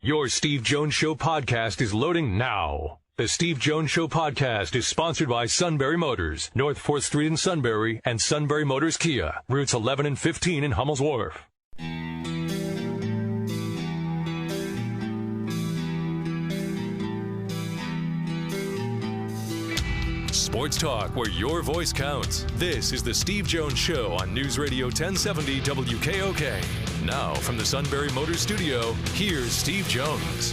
Your Steve Jones Show podcast is loading now. The Steve Jones Show podcast is sponsored by Sunbury Motors, North 4th Street in Sunbury, and Sunbury Motors Kia, routes 11 and 15 in Hummel's Wharf. Sports talk where your voice counts. This is the Steve Jones Show on News Radio 1070 WKOK. Now from the Sunbury Motors Studio, here's Steve Jones.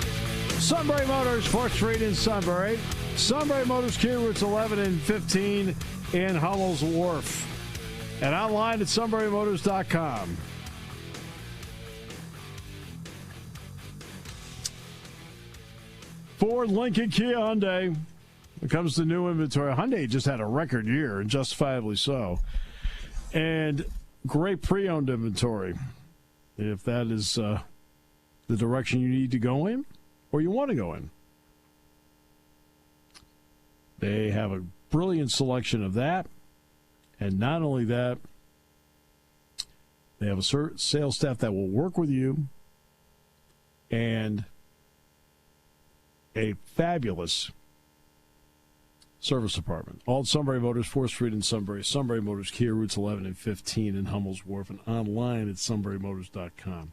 Sunbury Motors, 4th Street in Sunbury. Sunbury Motors Kia, routes 11 and 15 in Hummel's Wharf. And online at sunburymotors.com. Ford, Lincoln, Kia, Hyundai. When it comes to new inventory, Hyundai just had a record year, and justifiably so. And great pre-owned inventory. If that is the direction you need to go in or you want to go in. They have a brilliant selection of that. And not only that, they have a sales staff that will work with you and a fabulous service department. All at Sunbury Motors, 4th Street in Sunbury. Sunbury Motors Kia, routes 11 and 15 in Hummel's Wharf, and online at sunburymotors.com.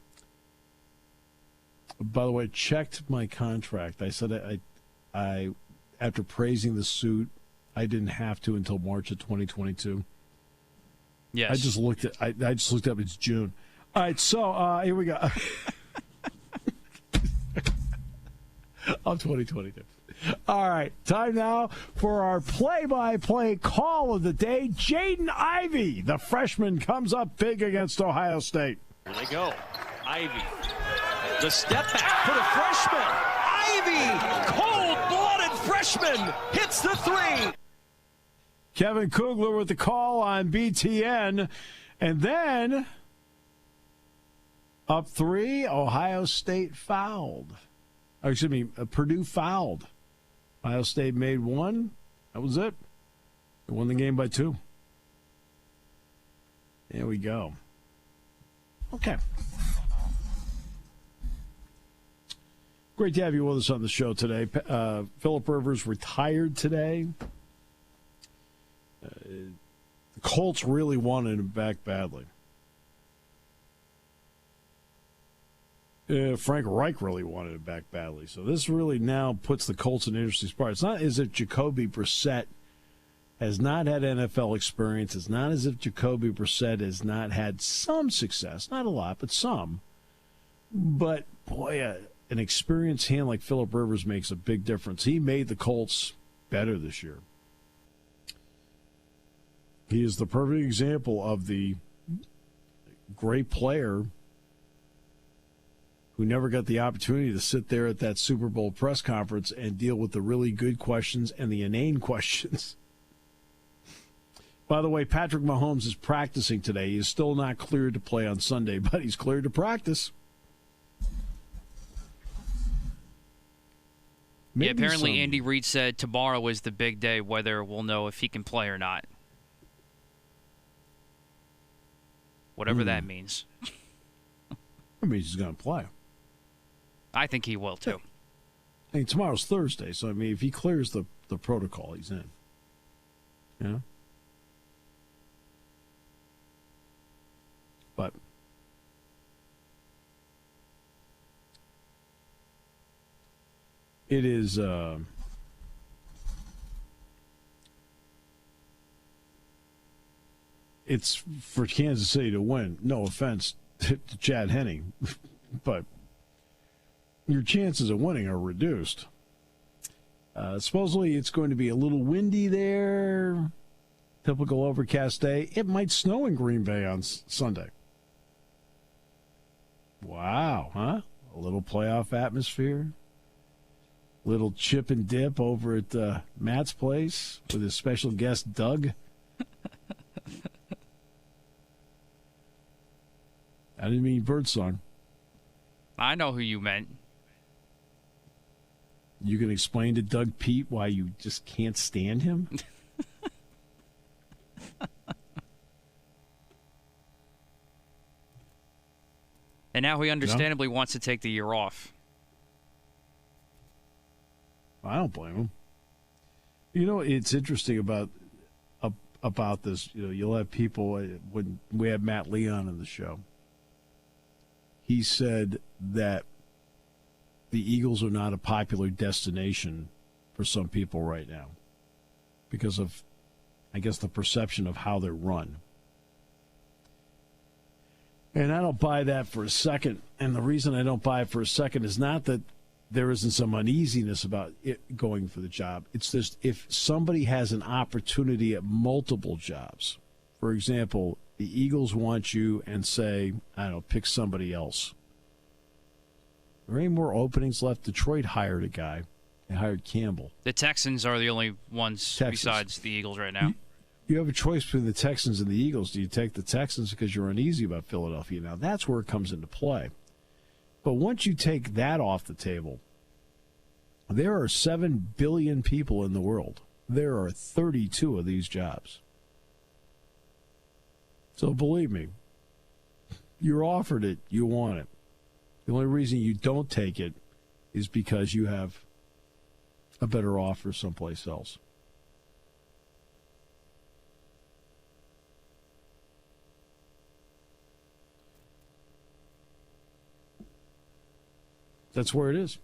By the way, checked my contract. I said I after praising the suit, I didn't have to until March of 2022. Yes. I just looked up. It's June. All right, so here we go. Of 2022. All right, time now for our play-by-play call of the day. Jaden Ivey, the freshman, comes up big against Ohio State. Here they go. Ivey. The step back for the freshman. Ivey, cold-blooded freshman, hits the three. Kevin Kugler with the call on BTN. And then, up 3, Ohio State fouled. Or, excuse me, Purdue fouled. Ohio State made 1. That was it. They won the game by 2. There we go. Okay. Great to have you with us on the show today. Phillip Rivers retired today. The Colts really wanted him back badly. Frank Reich really wanted it back badly. So this really now puts the Colts in an interesting spot. It's not as if Jacoby Brissett has not had NFL experience. It's not as if Jacoby Brissett has not had some success. Not a lot, but some. But, boy, an experienced hand like Phillip Rivers makes a big difference. He made the Colts better this year. He is the perfect example of the great player who never got the opportunity to sit there at that Super Bowl press conference and deal with the really good questions and the inane questions. By the way, Patrick Mahomes is practicing today. He is still not cleared to play on Sunday, but he's cleared to practice. Yeah, apparently Andy Reid said tomorrow is the big day, whether we'll know if he can play or not. Whatever that means. That means he's going to play. I think he will, too. I mean, tomorrow's Thursday, so, I mean, if he clears the protocol, he's in. Yeah? But it is it's for Kansas City to win. No offense to Chad Henne, but your chances of winning are reduced. Supposedly it's going to be a little windy there. Typical overcast day. It might snow in Green Bay on Sunday. Wow, huh? A little playoff atmosphere. Little chip and dip over at Matt's place with his special guest, Doug. I didn't mean birdsong. I know who you meant. You can explain to Doug Pete why you just can't stand him? And now he understandably wants to take the year off. I don't blame him. You know, it's interesting about this. You know, you'll have people, when we had Matt Leon on the show, he said that the Eagles are not a popular destination for some people right now because of, I guess, the perception of how they're run. And I don't buy that for a second. And the reason I don't buy it for a second is not that there isn't some uneasiness about it going for the job. It's just if somebody has an opportunity at multiple jobs, for example, the Eagles want you and say, I don't know, pick somebody else. There ain't more openings left. Detroit hired a guy. They hired Campbell. The Texans are the only ones besides the Eagles right now. You have a choice between the Texans and the Eagles. Do you take the Texans because you're uneasy about Philadelphia? Now, that's where it comes into play. But once you take that off the table, there are 7 billion people in the world. There are 32 of these jobs. So believe me, you're offered it, you want it. The only reason you don't take it is because you have a better offer someplace else. That's where it is.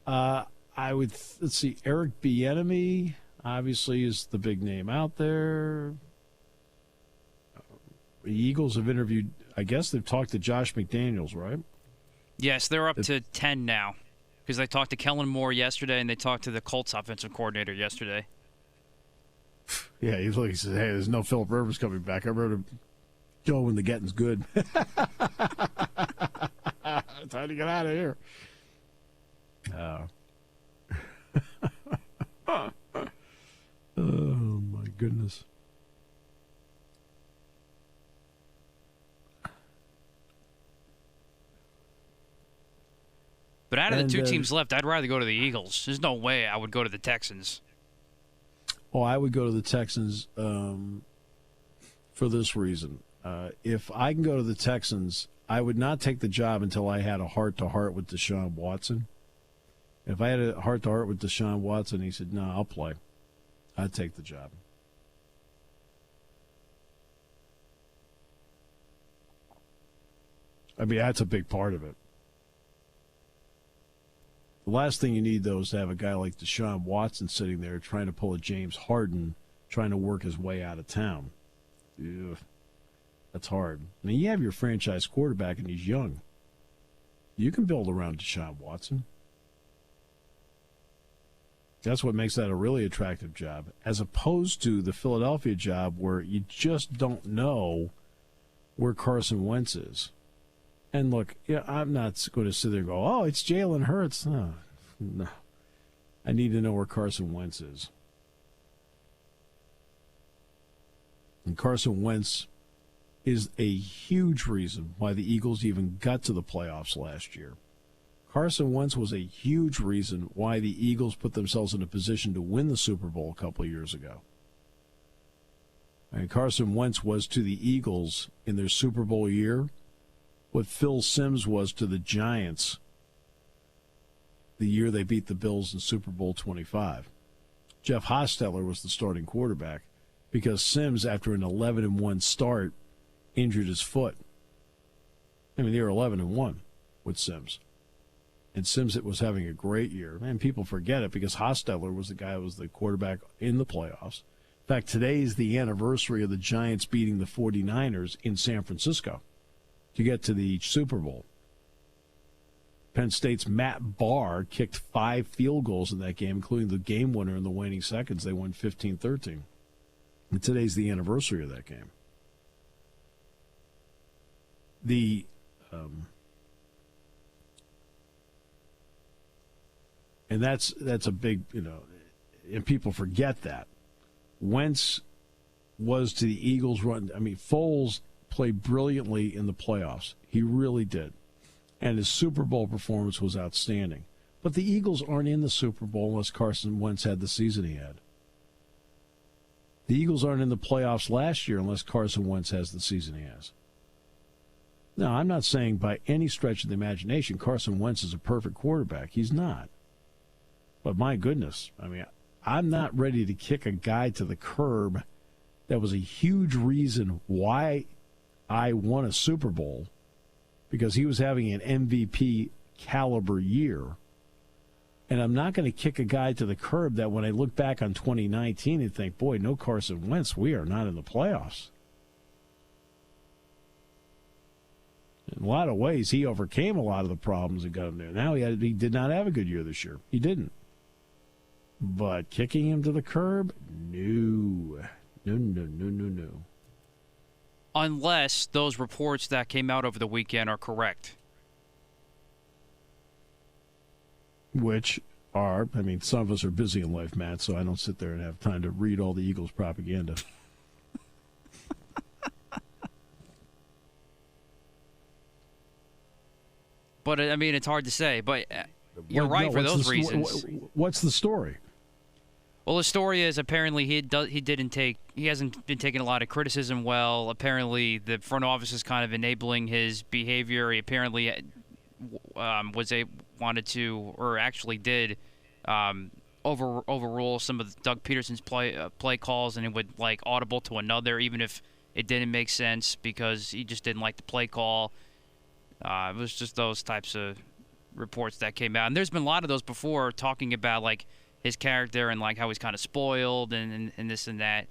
Let's see, Eric Bieniemy obviously is the big name out there. The Eagles have interviewed, I guess they've talked to Josh McDaniels, right? Yes, they're up to 10 now because they talked to Kellen Moore yesterday and they talked to the Colts offensive coordinator yesterday. Yeah, he said, hey, there's no Phillip Rivers coming back. I wrote him, go when the getting's good. Time to get out of here. Oh, my goodness. But out of the two teams left, I'd rather go to the Eagles. There's no way I would go to the Texans. Oh, I would go to the Texans for this reason. If I can go to the Texans, I would not take the job until I had a heart-to-heart with Deshaun Watson. If I had a heart-to-heart with Deshaun Watson, he said, no, I'll play. I'd take the job. I mean, that's a big part of it. The last thing you need, though, is to have a guy like Deshaun Watson sitting there trying to pull a James Harden, trying to work his way out of town. Ugh, that's hard. I mean, you have your franchise quarterback, and he's young. You can build around Deshaun Watson. That's what makes that a really attractive job, as opposed to the Philadelphia job where you just don't know where Carson Wentz is. And look, yeah, I'm not going to sit there and go, oh, it's Jalen Hurts. No. I need to know where Carson Wentz is. And Carson Wentz is a huge reason why the Eagles even got to the playoffs last year. Carson Wentz was a huge reason why the Eagles put themselves in a position to win the Super Bowl a couple of years ago. And Carson Wentz was to the Eagles in their Super Bowl year what Phil Simms was to the Giants the year they beat the Bills in Super Bowl 25. Jeff Hostetler was the starting quarterback because Simms, after an 11-1 start, injured his foot. I mean, they were 11-1 with Simms. And Simms was having a great year. Man, people forget it because Hostetler was the guy who was the quarterback in the playoffs. In fact, today is the anniversary of the Giants beating the 49ers in San Francisco to get to the Super Bowl. Penn State's Matt Barr kicked 5 field goals in that game, including the game winner in the waning seconds. They won 15-13. And today's the anniversary of that game. And that's a big, and people forget that. Wentz was to the Eagles' run. I mean, Foles played brilliantly in the playoffs. He really did. And his Super Bowl performance was outstanding. But the Eagles aren't in the Super Bowl unless Carson Wentz had the season he had. The Eagles aren't in the playoffs last year unless Carson Wentz has the season he has. Now, I'm not saying by any stretch of the imagination Carson Wentz is a perfect quarterback. He's not. But my goodness, I mean, I'm not ready to kick a guy to the curb that was a huge reason why I won a Super Bowl, because he was having an MVP caliber year. And I'm not going to kick a guy to the curb that when I look back on 2019 and think, boy, no Carson Wentz, we are not in the playoffs. In a lot of ways, he overcame a lot of the problems that got him there. Now he did not have a good year this year. He didn't. But kicking him to the curb? No. No. Unless those reports that came out over the weekend are correct. Which are, I mean, some of us are busy in life, Matt, so I don't sit there and have time to read all the Eagles propaganda. But, I mean, it's hard to say. But you're right for those reasons. What's the story? Well, the story is apparently he hasn't been taking a lot of criticism well. Apparently, the front office is kind of enabling his behavior. He apparently wanted to, or actually did, overrule some of Doug Peterson's play calls, and it would like audible to another, even if it didn't make sense because he just didn't like the play call. It was just those types of reports that came out, and there's been a lot of those before, talking about like his character and like how he's kind of spoiled and this and that.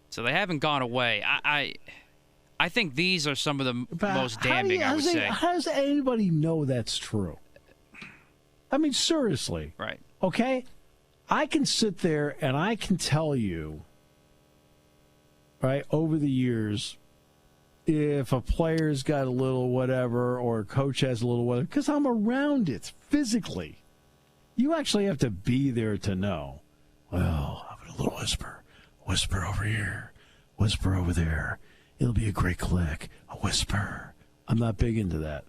So they haven't gone away. I think these are some of the most damning, I would say. How does anybody know that's true? I mean, seriously. Right. Okay? I can sit there and I can tell you, right, over the years, if a player's got a little whatever or a coach has a little whatever, because I'm around it physically. You actually have to be there to know. Well, have a little whisper. Whisper over here. Whisper over there. It'll be a great click. A whisper. I'm not big into that.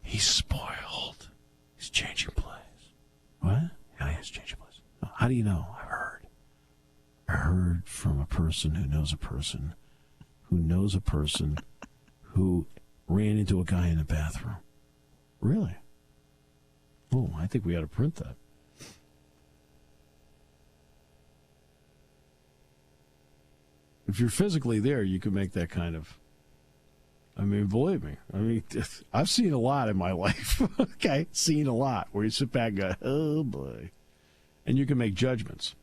He's spoiled. He's changing plays. What? Yeah, he's changing plays. How do you know? I've heard. I heard from a person who knows a person who knows a person who ran into a guy in the bathroom. Really? Oh, I think we ought to print that. If you're physically there, you can make that kind of... I mean, believe me. I mean, I've seen a lot in my life. Okay? Seen a lot where you sit back and go, oh, boy. And you can make judgments.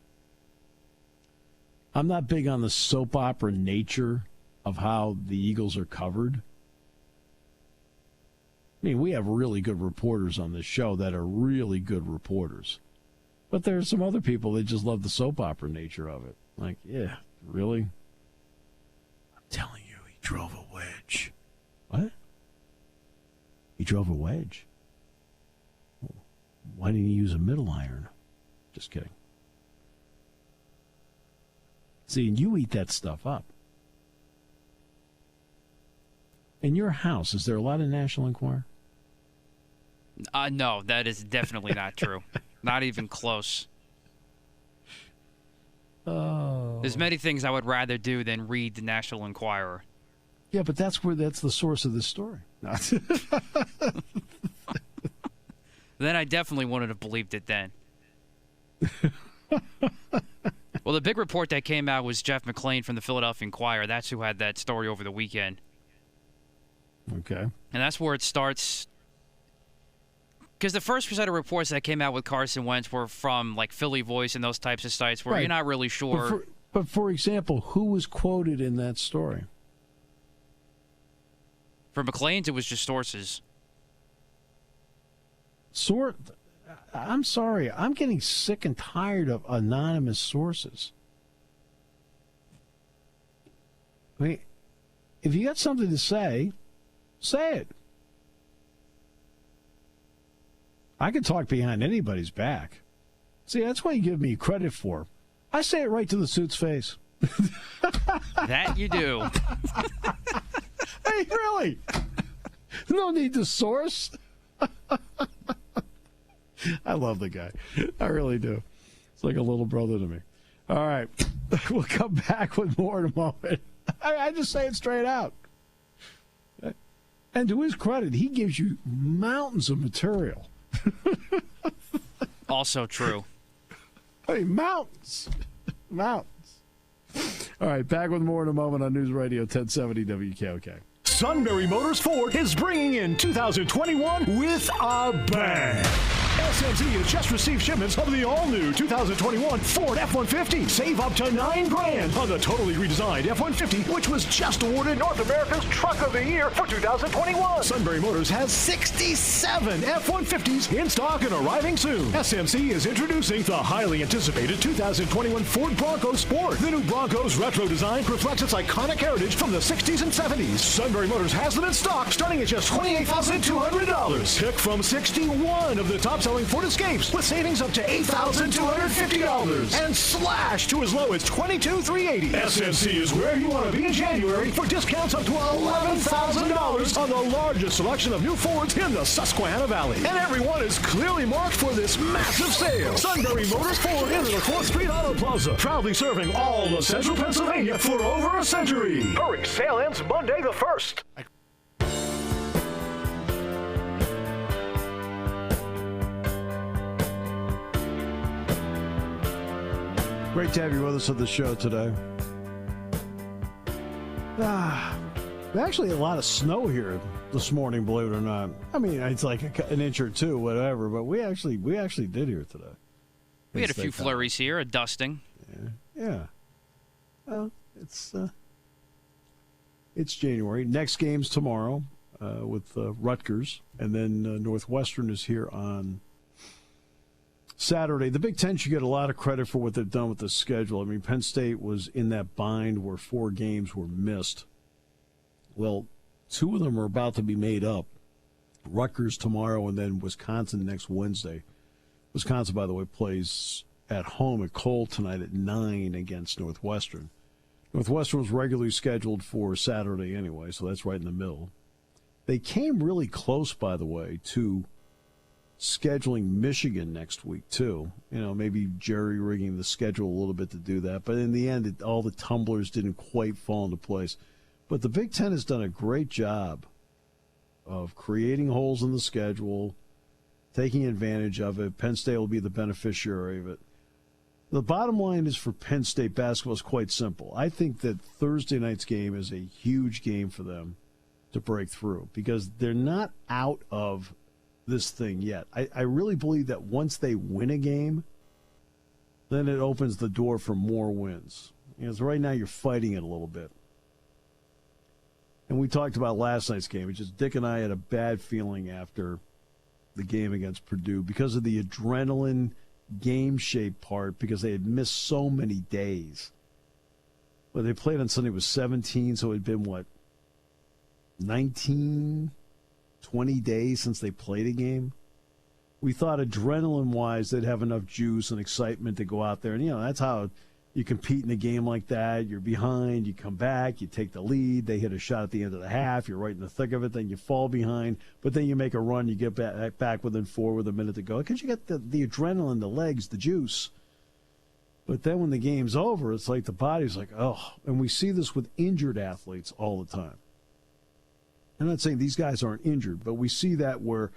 I'm not big on the soap opera nature of how the Eagles are covered. I mean, we have really good reporters on this show that are really good reporters. But there are some other people that just love the soap opera nature of it. Like, yeah, really? I'm telling you, he drove a wedge. What? He drove a wedge? Why didn't he use a middle iron? Just kidding. See, and you eat that stuff up. In your house, is there a lot of National Enquirer? No, that is definitely not true. Not even close. Oh. There's many things I would rather do than read the National Enquirer. Yeah, but that's the source of this story. Then I definitely wouldn't have believed it then. Well, the big report that came out was Jeff McClain from the Philadelphia Inquirer. That's who had that story over the weekend. Okay. And that's where it starts. Because the first set of reports that came out with Carson Wentz were from like Philly Voice and those types of sites where You're not really sure. But for example, who was quoted in that story? For McClain's, it was just sources. I'm sorry. I'm getting sick and tired of anonymous sources. I mean, if you got something to say it. I can talk behind anybody's back. See, that's what you give me credit for. I say it right to the suit's face. That you do. Hey, really? No need to source. I love the guy. I really do. It's like a little brother to me. All right. We'll come back with more in a moment. I just say it straight out. And to his credit, he gives you mountains of material. Also true. Hey, mountains. Mountains. All right, back with more in a moment on News Radio 1070 WKOK. Sunbury Motors Ford is bringing in 2021 with a bang. SMC has just received shipments of the all-new 2021 Ford F-150. Save up to $9,000 on the totally redesigned F-150, which was just awarded North America's Truck of the Year for 2021. Sunbury Motors has 67 F-150s in stock and arriving soon. SMC is introducing the highly anticipated 2021 Ford Bronco Sport. The new Bronco's retro design reflects its iconic heritage from the 60s and 70s. Sunbury Motors has them in stock starting at just $28,200. Pick from 61 of the top-selling Ford Escapes with savings up to $8,250 and slash to as low as $22,380. SMC is where you want to be in January for discounts up to $11,000 on the largest selection of new Fords in the Susquehanna Valley. And everyone is clearly marked for this massive sale. Sunbury Motors Ford in the 4th Street Auto Plaza, proudly serving all of central Pennsylvania for over a century. Hurry, sale ends Monday the 1st. Great to have you with us on the show today. Actually, a lot of snow here this morning, believe it or not. I mean, it's like an inch or two, whatever, but we actually did here today. We had a few flurries here, a dusting. Yeah. Well, it's January. Next game's tomorrow with Rutgers, and then Northwestern is here on Saturday. The Big Ten should get a lot of credit for what they've done with the schedule. I mean, Penn State was in that bind where 4 games were missed. Well, 2 of them are about to be made up. Rutgers tomorrow and then Wisconsin next Wednesday. Wisconsin, by the way, plays at home at Cole tonight at 9 against Northwestern. Northwestern was regularly scheduled for Saturday anyway, so that's right in the middle. They came really close, by the way, to scheduling Michigan next week, too. You know, maybe jerry-rigging the schedule a little bit to do that. But in the end, all the tumblers didn't quite fall into place. But the Big Ten has done a great job of creating holes in the schedule, taking advantage of it. Penn State will be the beneficiary of it. The bottom line is for Penn State basketball is quite simple. I think that Thursday night's game is a huge game for them to break through because they're not out of this thing yet. I really believe that once they win a game, then it opens the door for more wins. So right now you're fighting it a little bit. And we talked about last night's game. It's just Dick and I had a bad feeling after the game against Purdue because of the adrenaline game shape part because they had missed so many days. Well, they played on Sunday was 17, so it had been, 19, 20 days since they played a game. We thought adrenaline-wise they'd have enough juice and excitement to go out there. And, that's how you compete in a game like that. You're behind, you come back, you take the lead. They hit a shot at the end of the half. You're right in the thick of it. Then you fall behind. But then you make a run. You get back within 4 with a minute to go because you got the adrenaline, the legs, the juice. But then when the game's over, it's like the body's like, oh. And we see this with injured athletes all the time. I'm not saying these guys aren't injured, but we see that where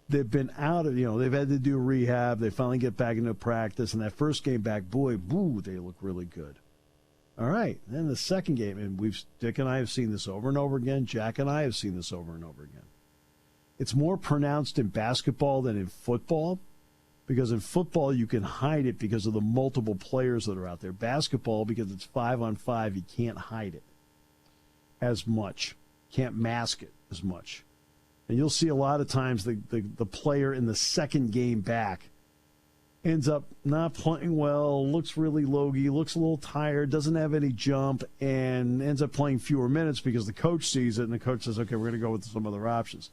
they've been out of, they've had to do rehab. They finally get back into practice. And that first game back, boy, boo, they look really good. All right. Then the second game, and Dick and I have seen this over and over again. Jack and I have seen this over and over again. It's more pronounced in basketball than in football because in football you can hide it because of the multiple players that are out there. Basketball, because it's 5-on-5, you can't hide it as much. Can't mask it as much. And you'll see a lot of times the player in the second game back ends up not playing well, looks really logy, looks a little tired, doesn't have any jump, and ends up playing fewer minutes because the coach sees it, and the coach says, okay, we're going to go with some other options.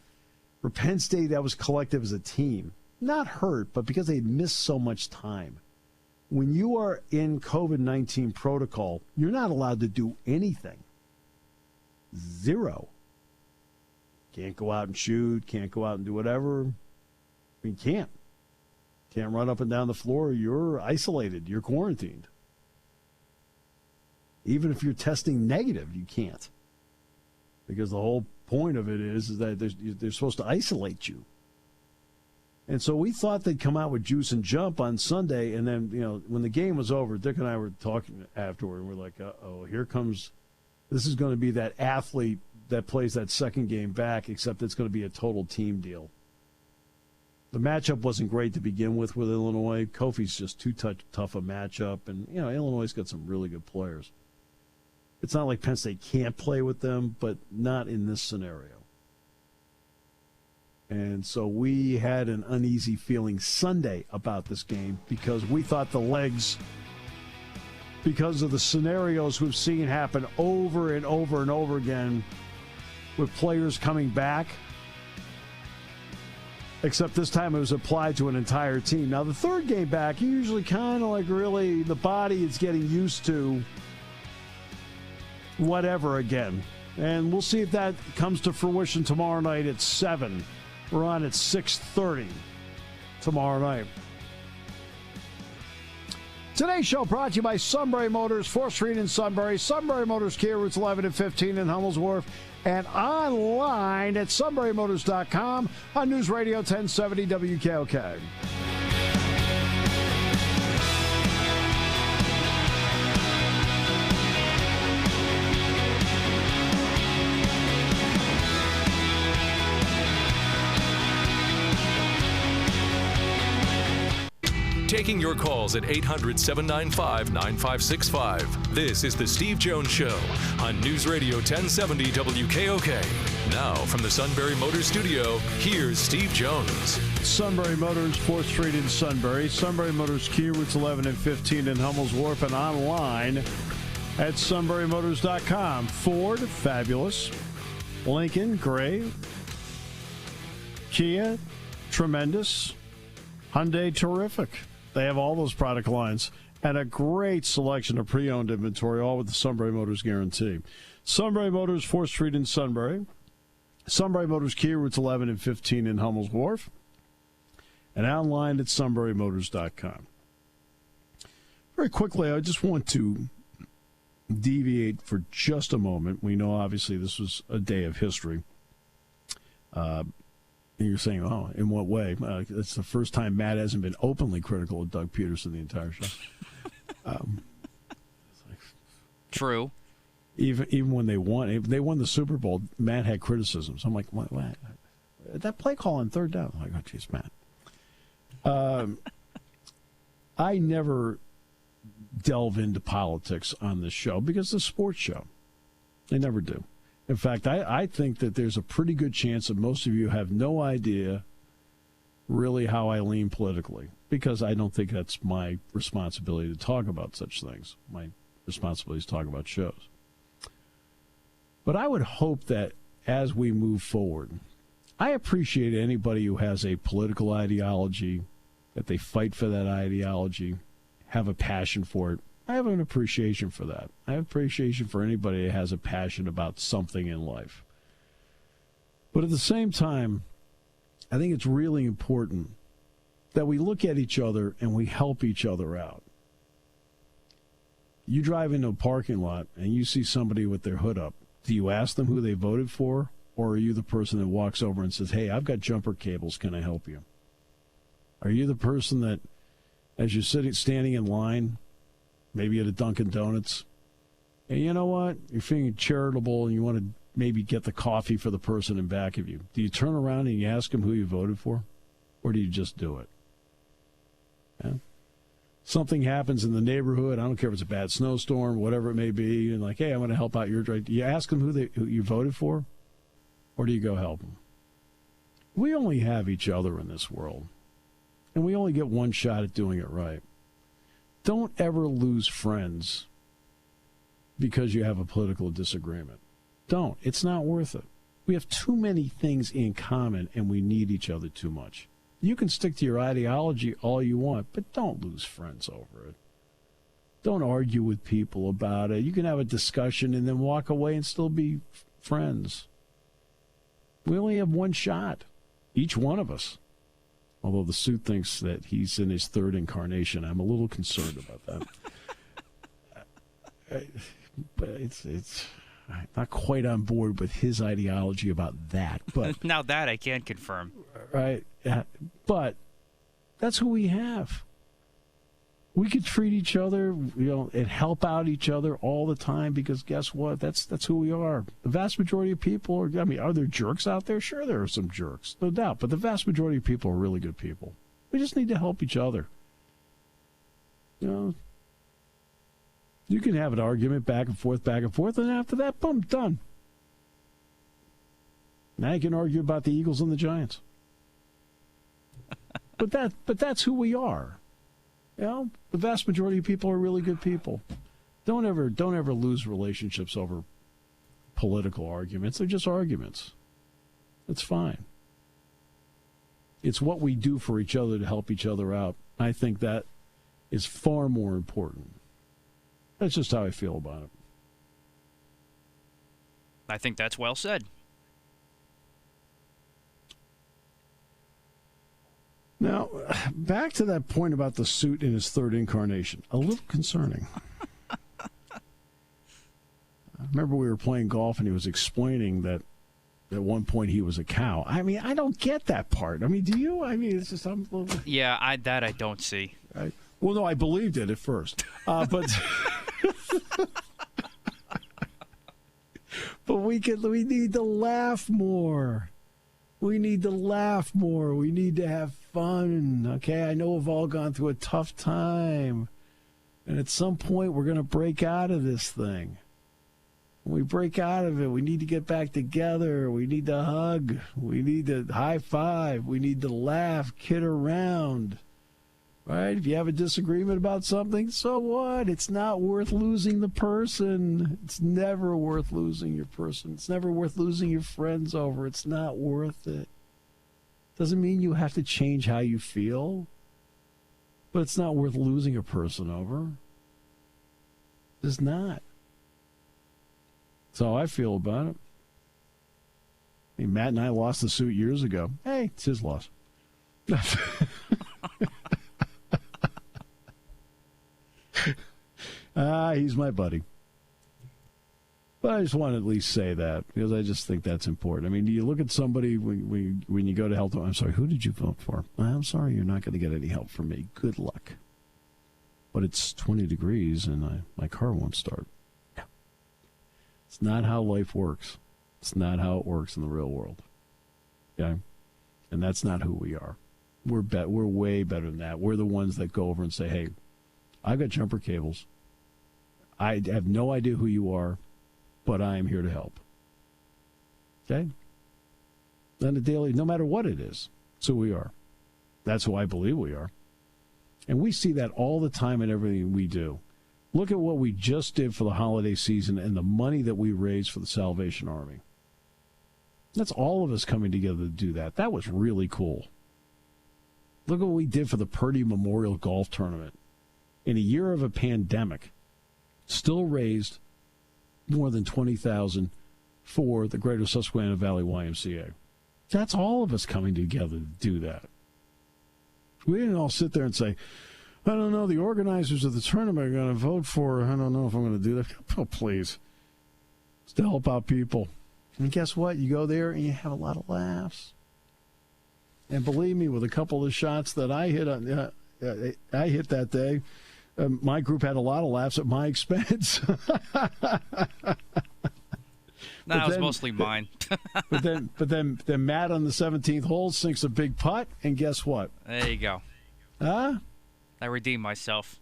For Penn State, that was collective as a team. Not hurt, but because they had missed so much time. When you are in COVID-19 protocol, you're not allowed to do anything. 0. Can't go out and shoot, can't go out and do whatever. I mean, can't run up and down the floor. You're isolated. You're quarantined. Even if you're testing negative, you can't. Because the whole point of it is that they're supposed to isolate you. And so we thought they'd come out with juice and jump on Sunday, and then, when the game was over, Dick and I were talking afterward, and we're like, uh-oh, this is going to be that athlete that plays that second game back, except it's going to be a total team deal. The matchup wasn't great to begin with Illinois. Kofi's just too tough a matchup, and, Illinois's got some really good players. It's not like Penn State can't play with them, but not in this scenario. And so we had an uneasy feeling Sunday about this game because we thought the legs, because of the scenarios we've seen happen over and over and over again with players coming back, except this time it was applied to an entire team. Now, the third game back, you usually kind of like really the body is getting used to whatever again. And we'll see if that comes to fruition tomorrow night at 7. We're on at 6:30 tomorrow night. Today's show brought to you by Sunbury Motors, 4th Street in Sunbury, Sunbury Motors Kia, routes 11 and 15 in Hummels Wharf, and online at sunburymotors.com on News Radio 1070 WKOK. Taking your calls at 800-795-9565. This is The Steve Jones Show on News Radio 1070 WKOK. Now, from the Sunbury Motors Studio, here's Steve Jones. Sunbury Motors, 4th Street in Sunbury. Sunbury Motors Kia, routes 11 and 15 in Hummels Wharf, and online at sunburymotors.com. Ford, fabulous. Lincoln, great. Kia, tremendous. Hyundai, terrific. They have all those product lines and a great selection of pre-owned inventory, all with the Sunbury Motors guarantee. Sunbury Motors, 4th Street in Sunbury. Sunbury Motors Kia, routes 11 and 15 in Hummels Wharf. And online at sunburymotors.com. Very quickly, I just want to deviate for just a moment. We know, obviously, this was a day of history. And you're saying, oh, in what way? It's the first time Matt hasn't been openly critical of Doug Peterson the entire show. True. Even when they won the Super Bowl, Matt had criticisms. I'm like, what? That play call on third down. I'm like, oh, geez, Matt. I never delve into politics on this show because it's a sports show. I never do. In fact, I think that there's a pretty good chance that most of you have no idea really how I lean politically, because I don't think that's my responsibility to talk about such things. My responsibility is to talk about shows. But I would hope that as we move forward, I appreciate anybody who has a political ideology, that they fight for that ideology, have a passion for it. I have an appreciation for that. I have appreciation for anybody that has a passion about something in life. But at the same time, I think it's really important that we look at each other and we help each other out. You drive into a parking lot and you see somebody with their hood up. Do you ask them who they voted for, or are you the person that walks over and says, hey, I've got jumper cables, can I help you? Are you the person that, as you're standing in line, maybe at a Dunkin' Donuts, and you know what? You're feeling charitable and you want to maybe get the coffee for the person in back of you. Do you turn around and you ask them who you voted for? Or do you just do it? Yeah. Something happens in the neighborhood. I don't care if it's a bad snowstorm, whatever it may be, and like, hey, I'm going to help out your drive. Do you ask them who you voted for? Or do you go help them? We only have each other in this world. And we only get one shot at doing it right. Don't ever lose friends because you have a political disagreement. Don't. It's not worth it. We have too many things in common, and we need each other too much. You can stick to your ideology all you want, but don't lose friends over it. Don't argue with people about it. You can have a discussion and then walk away and still be friends. We only have one shot, each one of us. Although the suit thinks that he's in his third incarnation. I'm a little concerned about that. But it's not quite on board with his ideology about that. But now that I can confirm. Right. But that's who we have. We could treat each other, and help out each other all the time because guess what? That's who we are. The vast majority of people are there jerks out there? Sure, there are some jerks, no doubt. But the vast majority of people are really good people. We just need to help each other. You can have an argument back and forth, and after that, boom, done. Now you can argue about the Eagles and the Giants. But that's who we are. The vast majority of people are really good people. Don't ever lose relationships over political arguments. They're just arguments. That's fine. It's what we do for each other to help each other out. I think that is far more important. That's just how I feel about it. I think that's well said. Now, back to that point about the suit in his third incarnation. A little concerning. I remember we were playing golf and he was explaining that at one point he was a cow. I don't get that part. Do you? It's just I'm a little... Yeah, I don't see. Right. Well, no, I believed it at first. But but we need to laugh more. We need to laugh more. We need to have fun. Okay, I know we've all gone through a tough time. And at some point, we're going to break out of this thing. When we break out of it, we need to get back together. We need to hug. We need to high five. We need to laugh, kid around. Right? If you have a disagreement about something, so what? It's not worth losing the person. It's never worth losing your person. It's never worth losing your friends over. It's not worth it. Doesn't mean you have to change how you feel, but it's not worth losing a person over. It's not. That's how I feel about it. Matt and I lost the suit years ago. Hey, it's his loss. He's my buddy. But I just want to at least say that because I just think that's important. You look at somebody when you go to health. I'm sorry, who did you vote for? I'm sorry, you're not going to get any help from me. Good luck. But it's 20 degrees and my car won't start. No. It's not how life works. It's not how it works in the real world. Okay? And that's not who we are. We're way better than that. We're the ones that go over and say, hey, I've got jumper cables. I have no idea who you are, but I am here to help. Okay? On a daily, no matter what it is, that's who we are. That's who I believe we are. And we see that all the time in everything we do. Look at what we just did for the holiday season and the money that we raised for the Salvation Army. That's all of us coming together to do that. That was really cool. Look at what we did for the Purdy Memorial Golf Tournament. In a year of a pandemic, still raised more than $20,000 for the Greater Susquehanna Valley YMCA. That's all of us coming together to do that. We didn't all sit there and say, I don't know, the organizers of the tournament are going to vote for, I don't know if I'm going to do that. Oh, please. It's to help out people. And guess what? You go there and you have a lot of laughs. And believe me, with a couple of shots that I hit that day, my group had a lot of laughs at my expense. No, it was mostly mine. but then Matt on the 17th hole sinks a big putt, and guess what? There you go. Huh? I redeemed myself.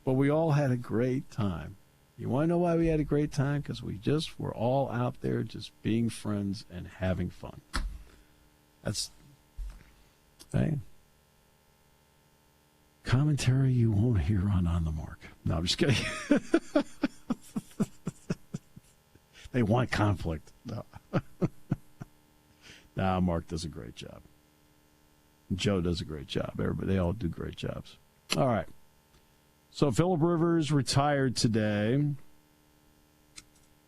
But we all had a great time. You want to know why we had a great time? Because we just were all out there just being friends and having fun. That's... Hey. Commentary you won't hear on the Mark. No, I'm just kidding. They want conflict. No. Nah, Mark does a great job. Joe does a great job. Everybody, they all do great jobs. All right. So Phillip Rivers retired today.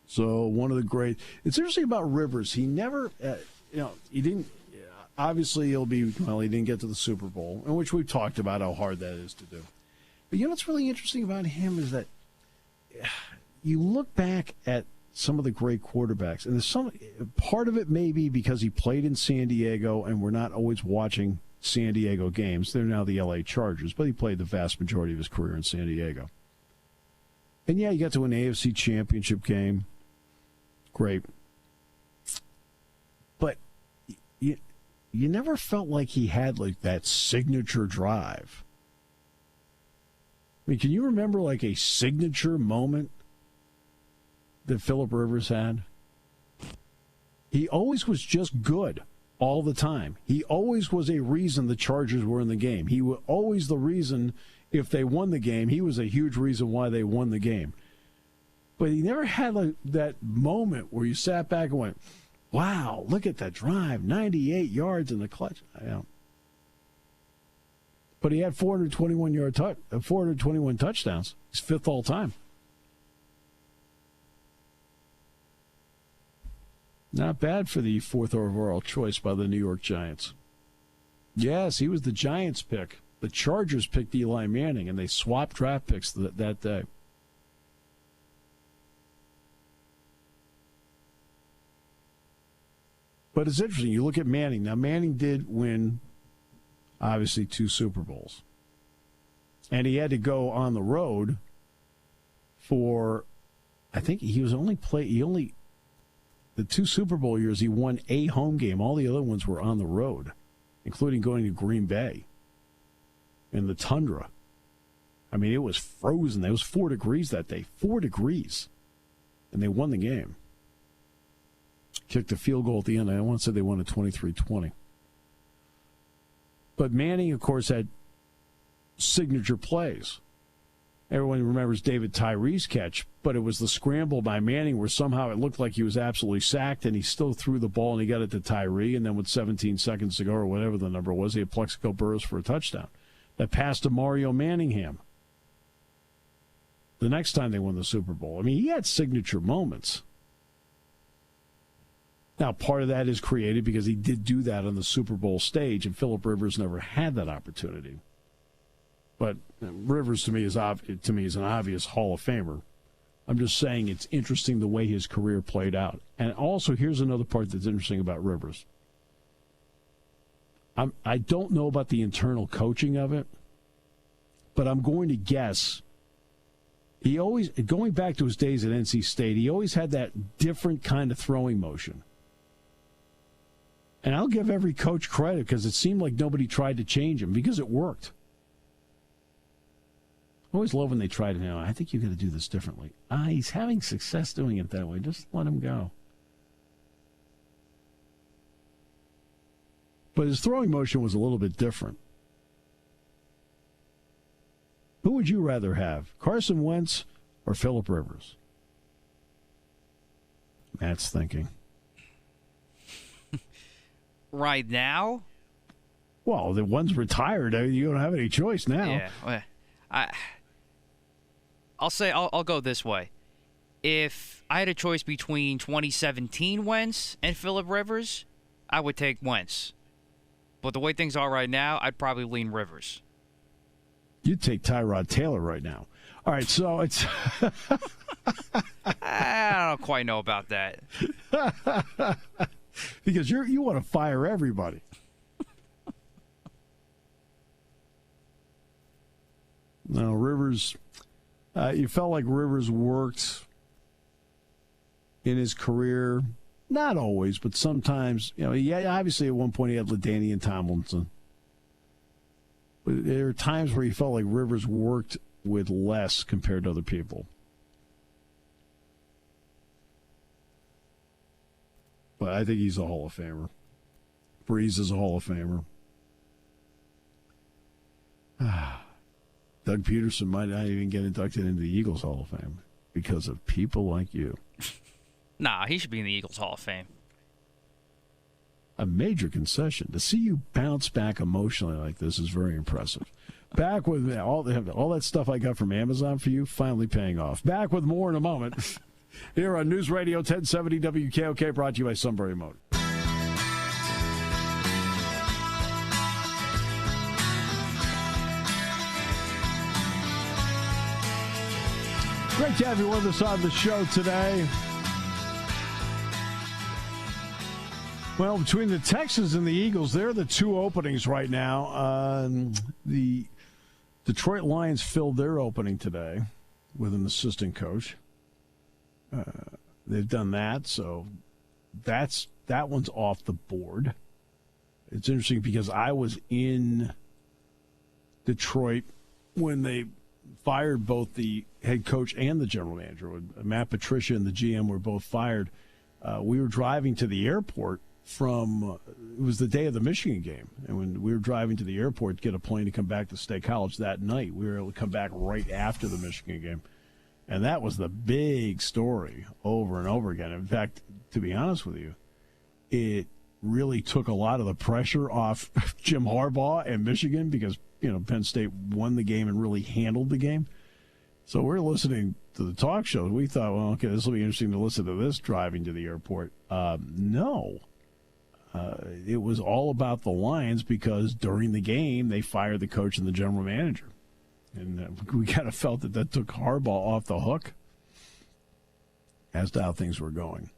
So one of the great... It's interesting about Rivers. He never... he didn't... Obviously, he didn't get to the Super Bowl, in which we've talked about how hard that is to do. But you know what's really interesting about him is that you look back at some of the great quarterbacks. And there's some part of it may be because he played in San Diego and we're not always watching San Diego games. They're now the LA Chargers, but he played the vast majority of his career in San Diego. And yeah, you got to an AFC championship game. Great. But you never felt like he had like that signature drive. I mean, can you remember like a signature moment that Phillip Rivers had? He always was just good all the time. He always was a reason the Chargers were in the game. He was always the reason if they won the game. He was a huge reason why they won the game. But he never had like that moment where you sat back and went, wow, look at that drive, 98 yards in the clutch. But he had 421 touchdowns. He's fifth all time. Not bad for the fourth overall choice by the New York Giants. Yes, he was the Giants pick. The Chargers picked Eli Manning, and they swapped draft picks that day. But it's interesting. You look at Manning. Now, Manning did win, obviously, 2 Super Bowls. And he had to go on the road for, I think the 2 Super Bowl years, he won a home game. All the other ones were on the road, including going to Green Bay in the tundra. I mean, it was frozen. It was 4 degrees that day. 4 degrees. And they won the game. Kicked a field goal at the end. I want to say they won at 23-20. But Manning, of course, had signature plays. Everyone remembers David Tyree's catch, but it was the scramble by Manning where somehow it looked like he was absolutely sacked, and he still threw the ball, and he got it to Tyree, and then with 17 seconds to go, or whatever the number was, he had Plexico Burress for a touchdown. That pass to Mario Manningham the next time they won the Super Bowl. I mean, he had signature moments. Now, part of that is created because he did do that on the Super Bowl stage, and Phillip Rivers never had that opportunity. But Rivers, to me, is an obvious Hall of Famer. I'm just saying it's interesting the way his career played out. And also, here's another part that's interesting about Rivers. I don't know about the internal coaching of it, but I'm going to guess he always, going back to his days at NC State, he always had that different kind of throwing motion. And I'll give every coach credit because it seemed like nobody tried to change him because it worked. I always love when they try to know, I think you got to do this differently. He's having success doing it that way. Just let him go. But his throwing motion was a little bit different. Who would you rather have, Carson Wentz or Phillip Rivers? Matt's thinking. Right now? Well, the one's retired. You don't have any choice now. Yeah. I'll go this way. If I had a choice between 2017 Wentz and Phillip Rivers, I would take Wentz. But the way things are right now, I'd probably lean Rivers. You'd take Tyrod Taylor right now. All right, so it's... I don't quite know about that. Because you want to fire everybody. No, Rivers, you felt like Rivers worked in his career. Not always, but sometimes. Obviously at one point he had LaDainian Tomlinson. But there are times where he felt like Rivers worked with less compared to other people. But I think he's a Hall of Famer. Breeze is a Hall of Famer. Doug Peterson might not even get inducted into the Eagles Hall of Fame because of people like you. Nah, he should be in the Eagles Hall of Fame. A major concession. To see you bounce back emotionally like this is very impressive. Back with all that stuff I got from Amazon for you, finally paying off. Back with more in a moment. Here on News Radio 1070 WKOK, brought to you by Sunbury Motors. Great to have you with us on the show today. Well, between the Texans and the Eagles, they're the two openings right now. The Detroit Lions filled their opening today with an assistant coach. They've done that, so that one's off the board. It's interesting because I was in Detroit when they fired both the head coach and the general manager. When Matt Patricia and the GM were both fired, we were driving to the airport it was the day of the Michigan game. And when we were driving to the airport to get a plane to come back to State College that night, we were able to come back right after the Michigan game. And that was the big story over and over again. In fact, to be honest with you, it really took a lot of the pressure off Jim Harbaugh and Michigan because, Penn State won the game and really handled the game. So we're listening to the talk shows. We thought, well, okay, this will be interesting to listen to this driving to the airport. No. It was all about the Lions because during the game, they fired the coach and the general manager. And we kind of felt that took Harbaugh off the hook as to how things were going.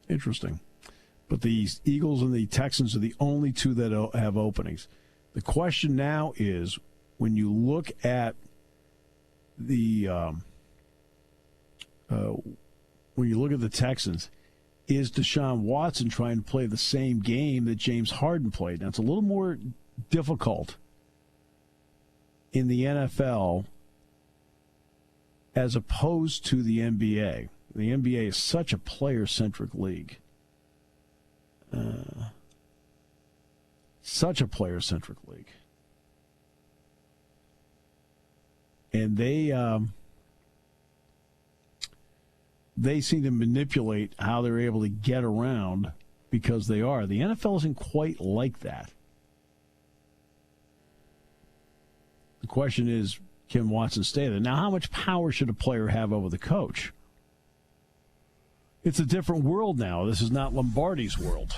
Interesting. But the Eagles and the Texans are the only two that have openings. The question now is, when you look at the Texans, is Deshaun Watson trying to play the same game that James Harden played? Now, it's a little more difficult in the NFL as opposed to the NBA. The NBA is such a player-centric league. Such a player-centric league. And they seem to manipulate how they're able to get around because they are. The NFL isn't quite like that. The question is, can Watson stay there? Now, how much power should a player have over the coach? It's a different world now. This is not Lombardi's world.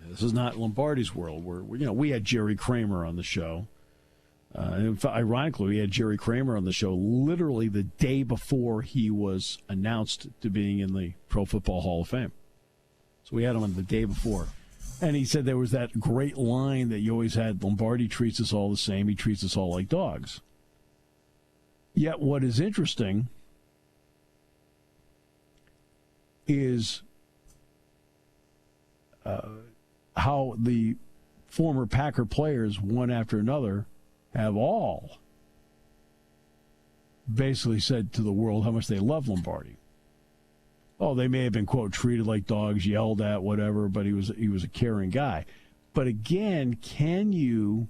This is not Lombardi's world where we had Jerry Kramer on the show. Ironically, we had Jerry Kramer on the show literally the day before he was announced to being in the Pro Football Hall of Fame. So we had him on the day before. And he said there was that great line that you always had, Lombardi treats us all the same, he treats us all like dogs. Yet what is interesting is how the former Packer players, one after another, have all basically said to the world how much they love Lombardi. Oh, they may have been, quote, treated like dogs, yelled at, whatever, but he was a caring guy. But again, can you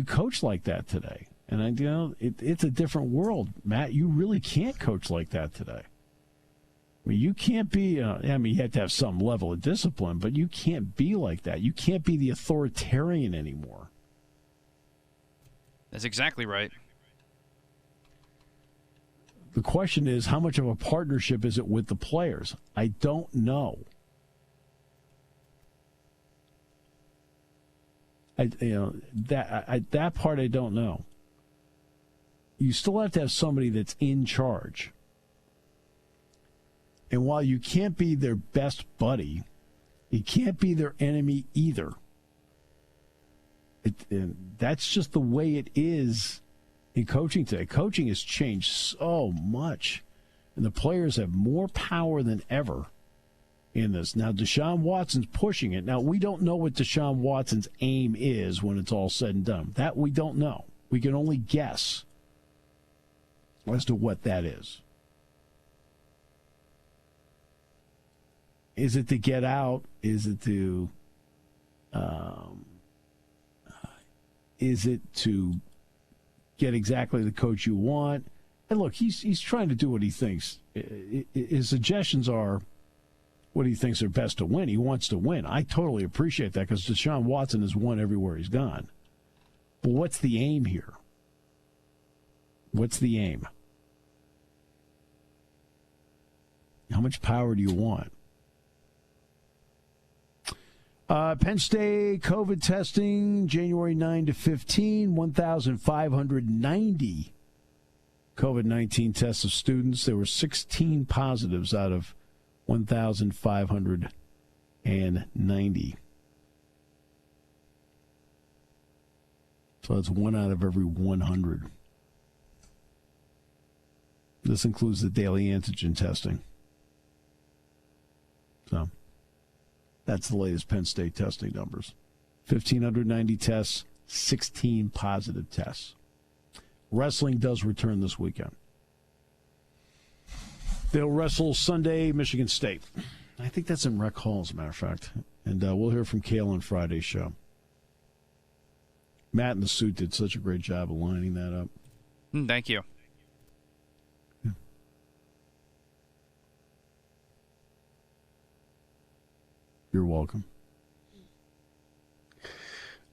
coach like that today? And it's a different world, Matt. You really can't coach like that today. I mean, you can't be. You have to have some level of discipline, but you can't be like that. You can't be the authoritarian anymore. That's exactly right. The question is, how much of a partnership is it with the players? I don't know. That part I don't know. You still have to have somebody that's in charge. And while you can't be their best buddy, you can't be their enemy either. That's just the way it is in coaching today. Coaching has changed so much, and the players have more power than ever in this. Now, Deshaun Watson's pushing it. Now, we don't know what Deshaun Watson's aim is when it's all said and done. That we don't know. We can only guess as to what that is. Is it to get out? Is it to get exactly the coach you want? And look, he's trying to do what he thinks. His suggestions are what he thinks are best to win. He wants to win. I totally appreciate that because Deshaun Watson has won everywhere he's gone. But what's the aim here? What's the aim? How much power do you want? Penn State COVID testing, January 9 to 15, 1,590 COVID-19 tests of students. There were 16 positives out of 1,590. So that's 1 out of every 100. This includes the daily antigen testing. So that's the latest Penn State testing numbers. 1,590 tests, 16 positive tests. Wrestling does return this weekend. They'll wrestle Sunday, Michigan State. I think that's in Rec Hall, as a matter of fact. And we'll hear from Cale on Friday's show. Matt in the suit did such a great job of lining that up. Thank you. Yeah. You're welcome.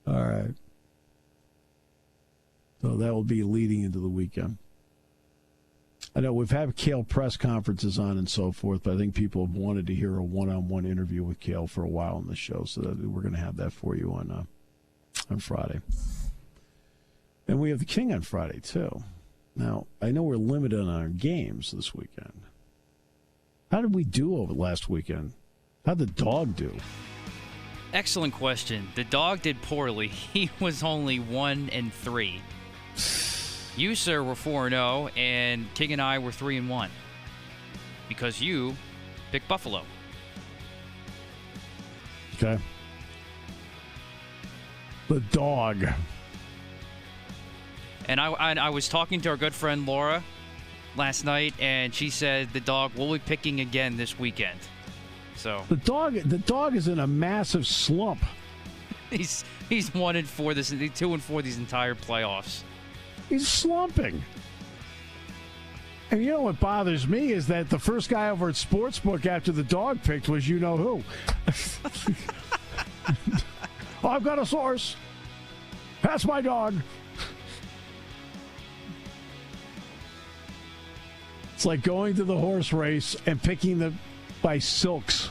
All right. So that will be leading into the weekend. I know we've had Cale press conferences on and so forth, but I think people have wanted to hear a one-on-one interview with Cale for a while on the show, so that we're going to have that for you on Friday. And we have the King on Friday, too. Now, I know we're limited on our games this weekend. How did we do over last weekend? How'd the dog do? Excellent question. The dog did poorly. He was only 1-3. You, sir, were 4-0, and King and I were 3-1. Because you picked Buffalo. Okay. The dog. And I was talking to our good friend Laura last night, and she said the dog will be picking again this weekend. So the dog is in a massive slump. He's 1-4 this, 2-4 these entire playoffs. He's slumping. And you know what bothers me is that the first guy over at Sportsbook after the dog picked was you know who. Oh, I've got a source. That's my dog. It's like going to the horse race and picking by silks.